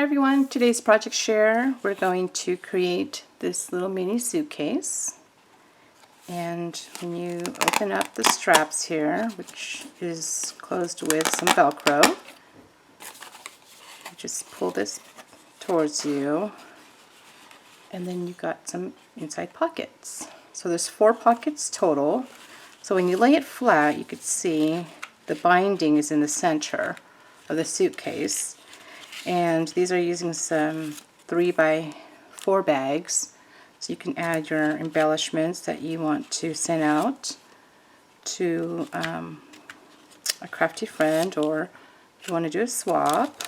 Hi everyone, today's project share, we're going to create this little mini suitcase. And when you open up the straps here, which is closed with some Velcro, you just pull this towards you, and then you got some inside pockets. So there's 4 pockets total. So when you lay it flat, you could see the binding is in the center of the suitcase. And these are using some 3x4 bags, so you can add your embellishments that you want to send out to a crafty friend, or if you want to do a swap.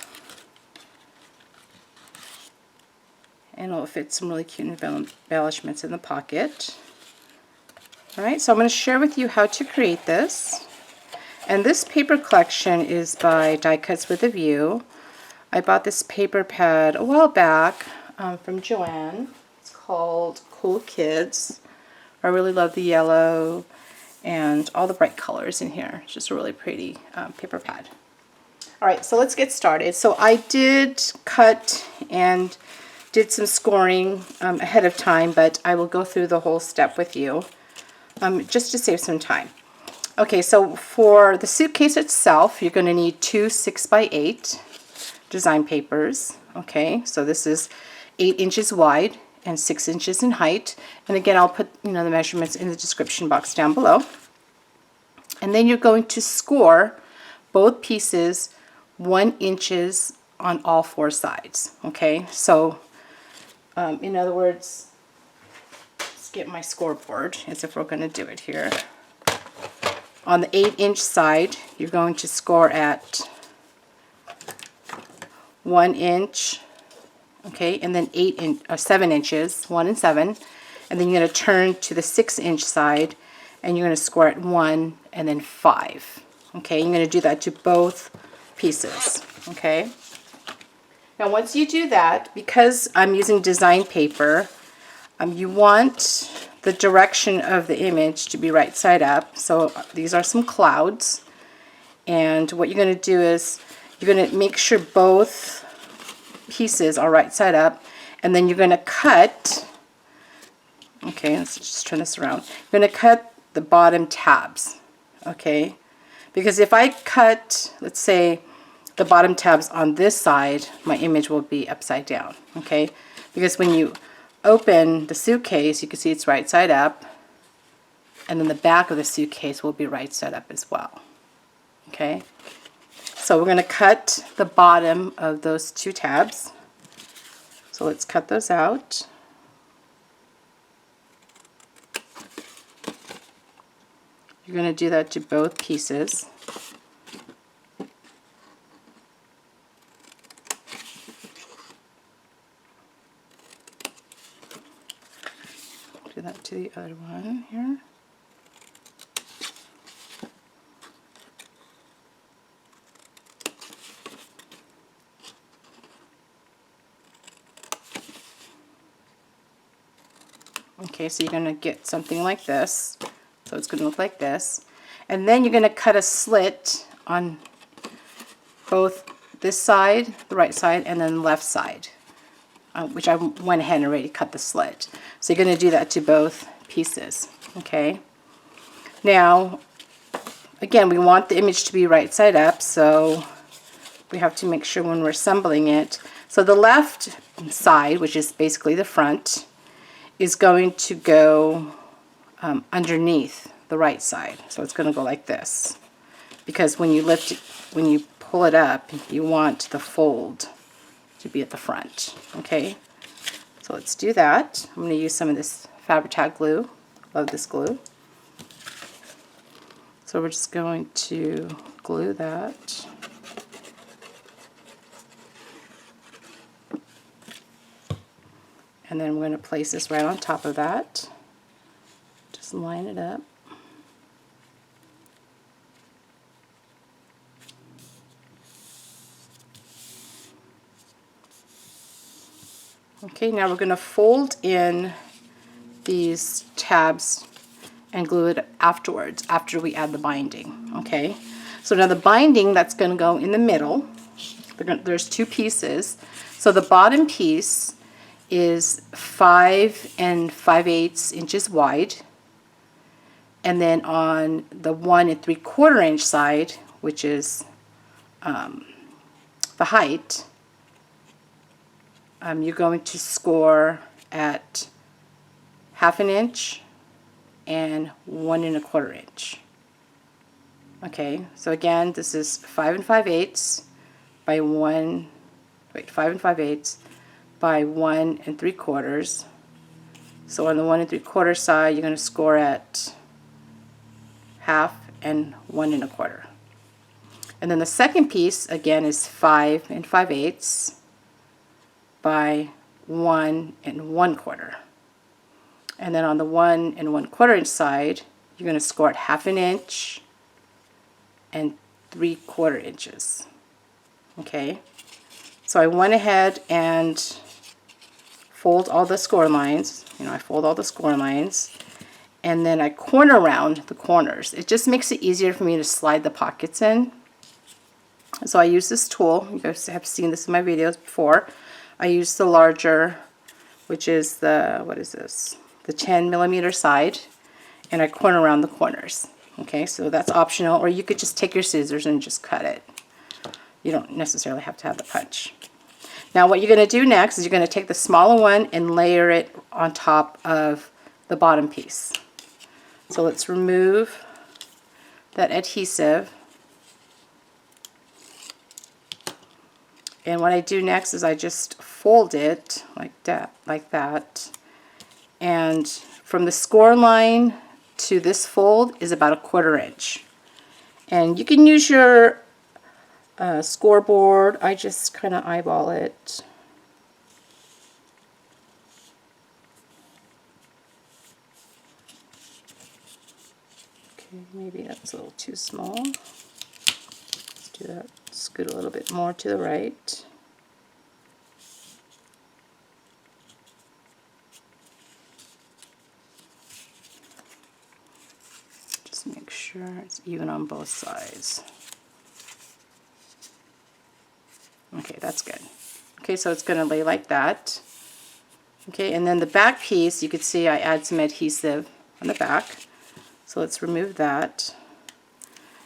And it'll fit some really cute embellishments in the pocket. Alright, so I'm going to share with you how to create this. And this paper collection is by Die Cuts with a View. I bought this paper pad a while back from Joanne. It's called Cool Kids. I really love the yellow and all the bright colors in here. It's just a really pretty paper pad. Alright, so let's get started. So I did cut and did some scoring ahead of time, but I will go through the whole step with you just to save some time. Okay, so for the suitcase itself, you're going to need 2 6x8 design papers. Okay, so this is 8 inches wide and 6 inches in height, and again I'll put the measurements in the description box down below. And then you're going to score both pieces 1 inches on all 4 sides. Okay, so in other words, let's get my scoreboard as if we're going to do it here. On the 8-inch side, you're going to score at 1 inch, okay, and then 7 inches, 1 and 7, and then you're going to turn to the 6-inch side, and you're going to score at 1 and then 5. Okay, you're going to do that to both pieces. Okay. Now, once you do that, because I'm using design paper, you want the direction of the image to be right side up. So these are some clouds, and what you're going to do is you're going to make sure both pieces are right side up, and then you're going to cut, okay, let's just turn this around. You're going to cut the bottom tabs, okay? Because if I cut, let's say, the bottom tabs on this side, my image will be upside down, okay? Because when you open the suitcase, you can see it's right side up, and then the back of the suitcase will be right side up as well, okay? So we're going to cut the bottom of those 2 tabs. So let's cut those out. You're going to do that to both pieces. Do that to the other one here. Okay, so you're going to get something like this. So it's going to look like this. And then you're going to cut a slit on both this side, the right side, and then the left side, which I went ahead and already cut the slit. So you're going to do that to both pieces. Okay. Now, again, we want the image to be right side up, so we have to make sure when we're assembling it. So the left side, which is basically the front, is going to go underneath the right side. So it's going to go like this, because when you lift it, when you pull it up, you want the fold to be at the front. Okay, so let's do that. I'm going to use some of this Fabri-Tac glue. Love this glue. So we're just going to glue that. And then we're going to place this right on top of that. Just line it up. Okay, now we're going to fold in these tabs and glue it afterwards, after we add the binding. Okay, so now the binding that's going to go in the middle, There's two pieces. So the bottom piece is 5 5/8 inches wide. And then on the 1 3/4 inch side, which is the height, you're going to score at 1/2 inch and 1 1/4 inch. Okay, so again, this is 5 5/8 by 5 5/8 by 1 3/4. So on the 1 3/4 side, you're going to score at 1/2 and 1 1/4. And then the second piece again is 5 5/8 by 1 1/4. And then on the 1 1/4 inch side, you're going to score at 1/2 inch and 3/4 inches. Okay, so I went ahead and fold all the score lines. I fold all the score lines, and then I corner round the corners. It just makes it easier for me to slide the pockets in. So I use this tool. You guys have seen this in my videos before. I use the larger, which is the, what is this? The 10mm side, and I corner around the corners. Okay, so that's optional, or you could just take your scissors and just cut it. You don't necessarily have to have the punch. Now what you're going to do next is you're going to take the smaller one and layer it on top of the bottom piece. So let's remove that adhesive. And what I do next is I just fold it like that. And from the score line to this fold is about 1/4 inch. And you can use your scoreboard. I just kind of eyeball it. Okay, maybe that's a little too small. Let's do that. Scoot a little bit more to the right. Just make sure it's even on both sides. Okay, that's good. Okay, so it's going to lay like that. Okay, and then the back piece, you can see I add some adhesive on the back. So let's remove that.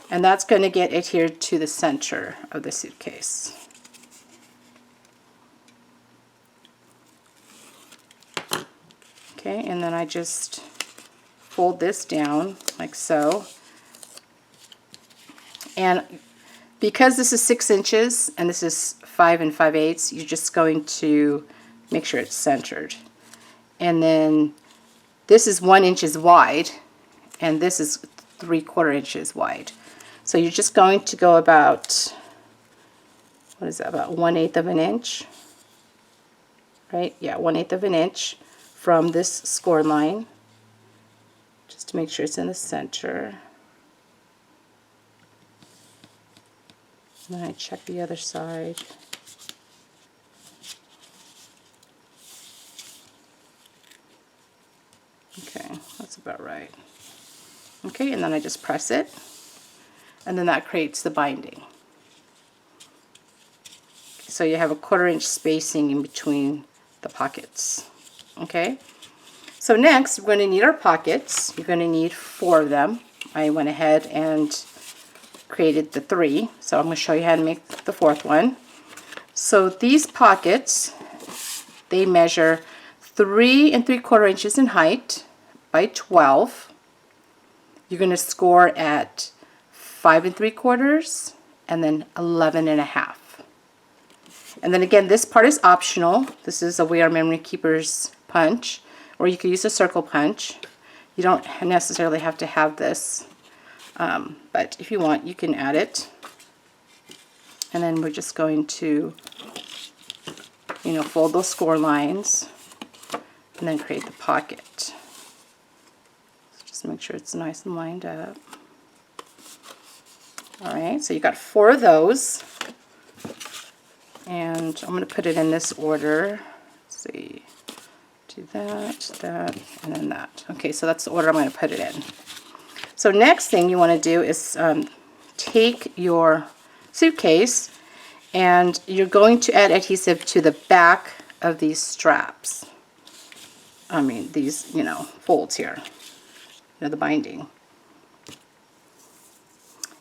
And that's going to get adhered to the center of the suitcase. Okay, and then I just fold this down like so. And because this is 6 inches and this is 5 5/8, you're just going to make sure it's centered. And then this is 1 inch wide, and this is 3/4 inches wide. So you're just going to go about, what is that, about 1/8 of an inch, right? Yeah, 1/8 of an inch from this score line, just to make sure it's in the center. And then I check the other side. Okay, that's about right. Okay, and then I just press it, and then that creates the binding. So you have a 1/4 inch spacing in between the pockets. Okay, so next we're going to need our pockets. You're going to need 4 of them. I went ahead and created the 3, so I'm going to show you how to make the 4th one. So these pockets, they measure 3 3/4 inches in height by 12. You're going to score at 5 3/4 and then 11 1/2. And then again, this part is optional. This is a We Are Memory Keepers punch, or you could use a circle punch. You don't necessarily have to have this, but if you want, you can add it. And then we're just going to, fold those score lines and then create the pocket. So just make sure it's nice and lined up. Alright, so you got 4 of those. And I'm going to put it in this order. Let's see. Do that, that, and then that. Okay, so that's the order I'm going to put it in. So next thing you want to do is take your suitcase And you're going to add adhesive to the back of these straps. I mean, these, you know, folds here, you know, the binding.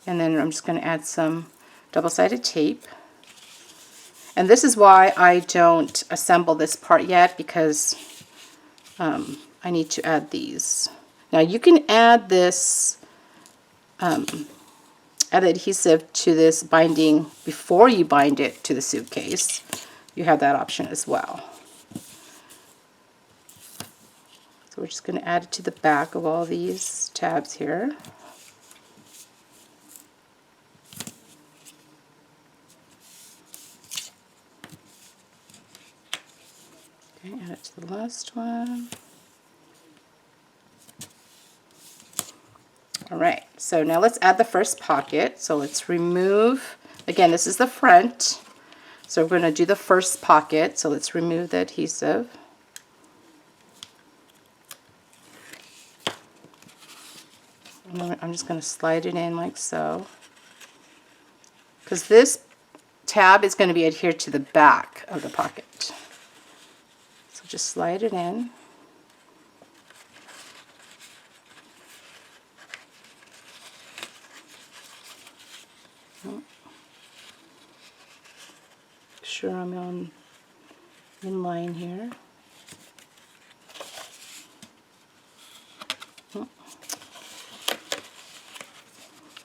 And then I'm just going to add some double-sided tape. And this is why I don't assemble this part yet, because I need to add these. Now you can add this, add adhesive to this binding before you bind it to the suitcase. You have that option as well. So we're just going to add it to the back of all these tabs here. Okay, add it to the last one. Alright, so now let's add the first pocket. So let's remove, again, this is the front. So we're going to do the first pocket. So let's remove the adhesive. And I'm just going to slide it in like so. Because this tab is going to be adhered to the back of the pocket. So just slide it in. Sure I'm in line here.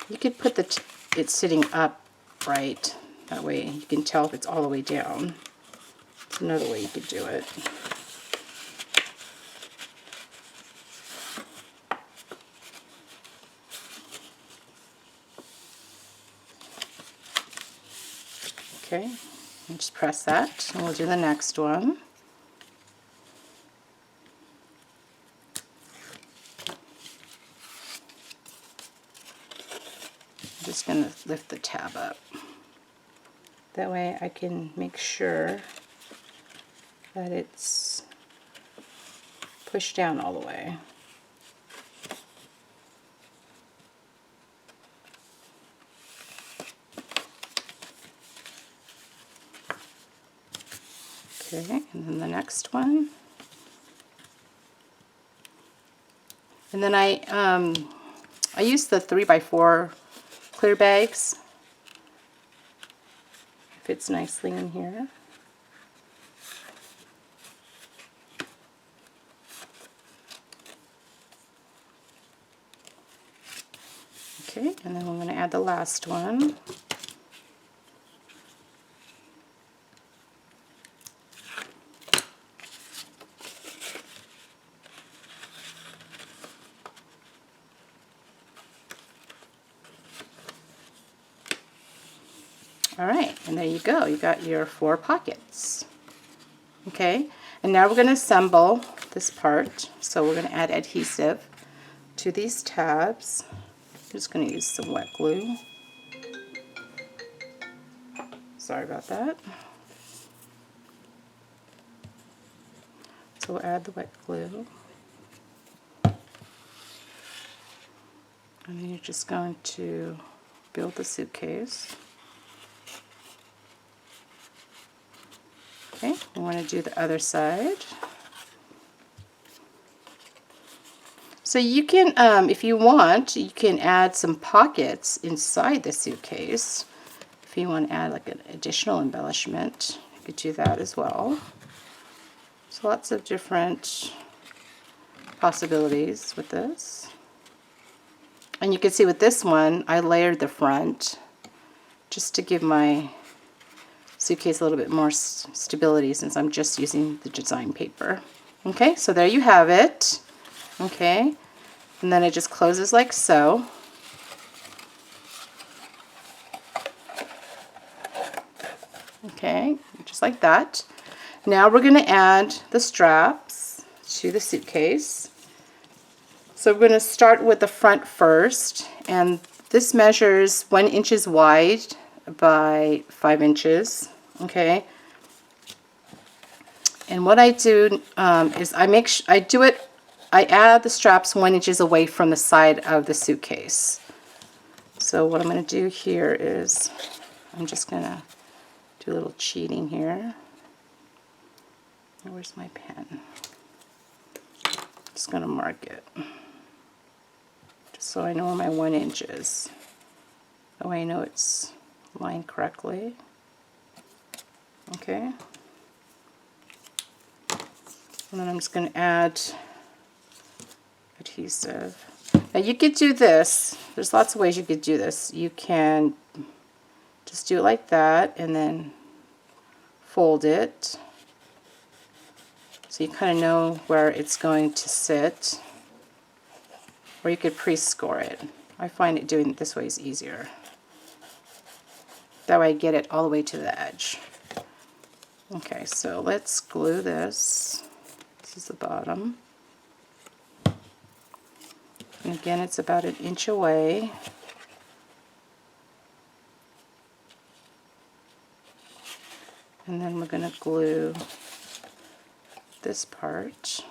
You could put it sitting up right. That way you can tell if it's all the way down. It's another way you could do it. Okay, and just press that, and we'll do the next one. I'm just going to lift the tab up. That way I can make sure that it's pushed down all the way. Okay, and then the next one. And then I use the 3x4 clear bags. Fits nicely in here. Okay, and then I'm going to add the last one. Alright, and there you go. You got your 4 pockets. Okay, and now we're going to assemble this part. So we're going to add adhesive to these tabs. I'm just going to use some wet glue. Sorry about that. So we'll add the wet glue. And then you're just going to build the suitcase. Okay, we want to do the other side. So you can, if you want, you can add some pockets inside the suitcase. If you want to add like an additional embellishment, you could do that as well. So lots of different possibilities with this. And you can see with this one, I layered the front just to give my suitcase a little bit more stability, since I'm just using the design paper. Okay, so there you have it. Okay, and then it just closes like so. Okay, just like that. Now we're going to add the straps to the suitcase. So we're going to start with the front first, and this measures 1 inch wide by 5 inches. Okay, and what I do is I add the straps 1 inch away from the side of the suitcase. So what I'm going to do here is I'm just going to do a little cheating here. Where's my pen? Just going to mark it, just so I know where my 1 inch is. That way I know it's lined correctly. Okay. And then I'm just going to add adhesive. Now you could do this. There's lots of ways you could do this. You can just do it like that and then fold it, so you kind of know where it's going to sit. Or you could pre-score it. I find it doing it this way is easier. That way I get it all the way to the edge. Okay, so let's glue this. This is the bottom. And again, it's about 1 inch away. And then we're going to glue this part.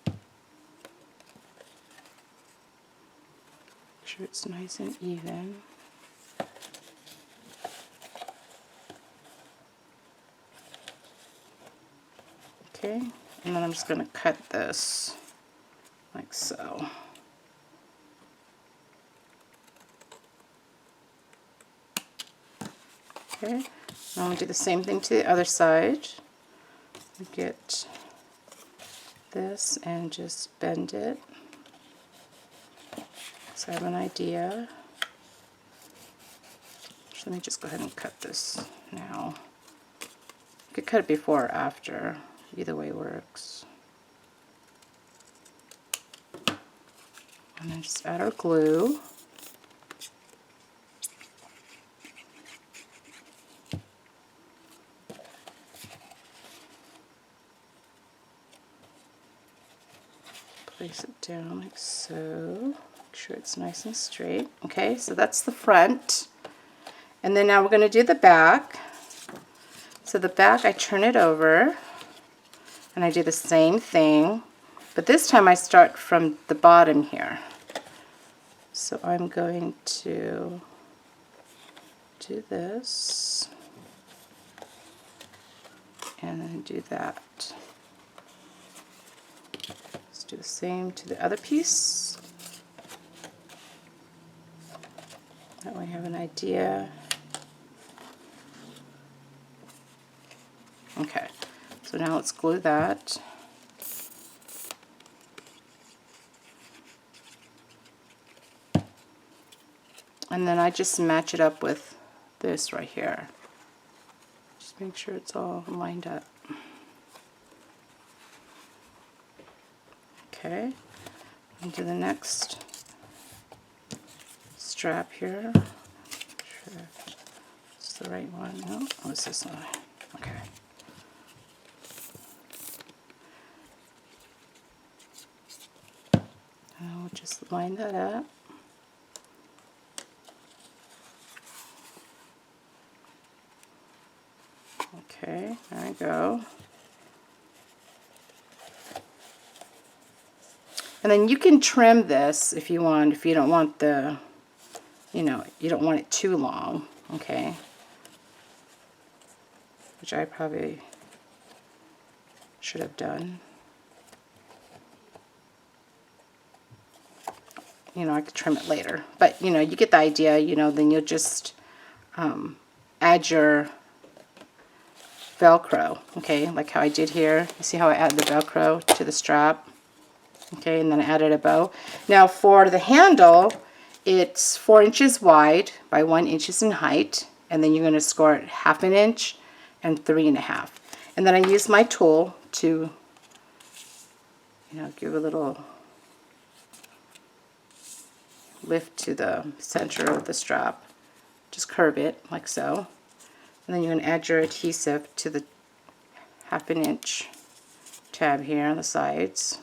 Make sure it's nice and even. Okay, and then I'm just going to cut this like so. Okay, now I'm going to do the same thing to the other side. Get this and just bend it, so I have an idea. So let me just go ahead and cut this now. You could cut it before or after, either way works. And then just add our glue. Place it down like so. Make sure it's nice and straight. Okay, so that's the front. And then now we're going to do the back. So the back, I turn it over and I do the same thing, but this time I start from the bottom here. So I'm going to do this and then do that. Let's do the same to the other piece. That way I have an idea. Okay, so now let's glue that. And then I just match it up with this right here. Just make sure it's all lined up. Okay, into the next strap here. Sure it's the right one. No, oh, it's this one. Okay. And we'll just line that up. Okay, there we go. And then you can trim this if you want, if you don't want the, you know, you don't want it too long, okay? Which I probably should have done. You know, I could trim it later, but you know, you get the idea. You know, then you'll just add your Velcro, okay, like how I did here. You see how I add the Velcro to the strap, okay, and then I added a bow. Now for the handle, it's 4 inches wide by 1 inch in height, and then you're going to score it 1/2 inch and 3.5. And then I use my tool to, you know, give a little lift to the center of the strap. Just curve it like so. And then you're going to add your adhesive to the 1/2 inch tab here on the sides.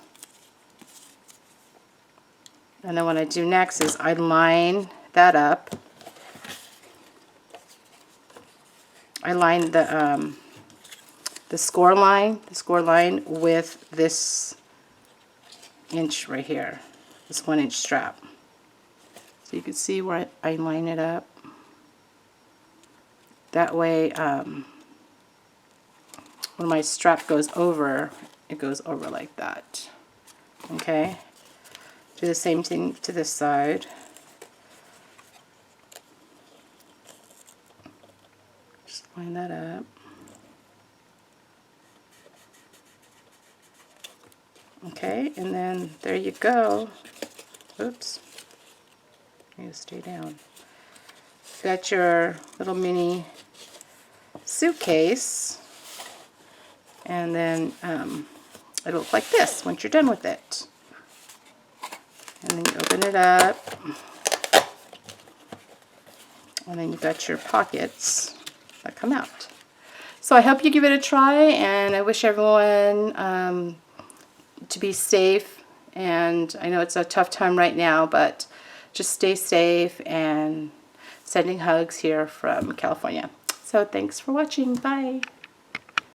And then what I do next is I line that up. I line the score line with this inch right here, this 1 inch strap. So you can see where I line it up. That way, when my strap goes over, it goes over like that. Okay? Do the same thing to this side. Just line that up. Okay, and then there you go. Oops. I need to stay down. Got your little mini suitcase, and then it'll look like this once you're done with it. And then you open it up, and then you've got your pockets that come out. So I hope you give it a try, and I wish everyone to be safe. And I know it's a tough time right now, but just stay safe, and sending hugs here from California. So thanks for watching. Bye.